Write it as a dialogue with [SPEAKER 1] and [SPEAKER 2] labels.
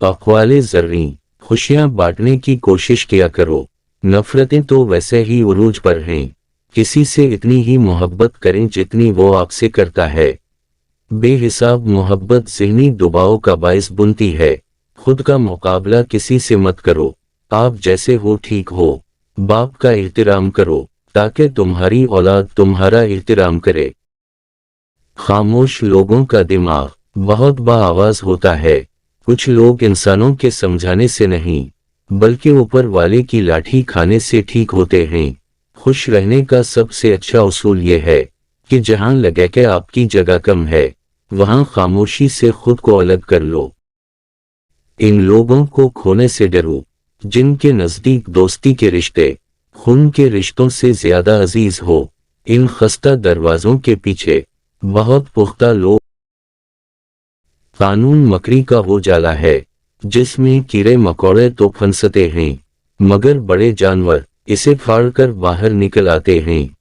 [SPEAKER 1] अक़वाले ज़र्री, खुशियां बांटने की कोशिश किया करो। नफरतें तो वैसे ही उरूज पर हैं। किसी से इतनी ही मोहब्बत करें जितनी वो आपसे करता है। बेहिसाब मोहब्बत ज़हनी दबाव का बायस बनती है। खुद का मुकाबला किसी से मत करो, आप जैसे हो ठीक हो। बाप का एहतराम करो ताकि तुम्हारी औलाद तुम्हारा एहतराम करे। खामोश लोगों का दिमाग बहुत बाआवाज होता है। कुछ लोग इंसानों के समझाने से नहीं बल्कि ऊपर वाले की लाठी खाने से ठीक होते हैं। खुश रहने का सबसे अच्छा उसूल यह है कि जहां लगे कि आपकी जगह कम है वहां खामोशी से खुद को अलग कर लो। इन लोगों को खोने से डरो जिनके नजदीक दोस्ती के रिश्ते खून के रिश्तों से ज्यादा अजीज हो। इन खस्ता दरवाजों के पीछे बहुत पुख्ता लोग। कानून मकरी का वो जाला है जिसमें कीड़े मकोड़े तो फंसते हैं मगर बड़े जानवर इसे फाड़कर बाहर निकल आते हैं।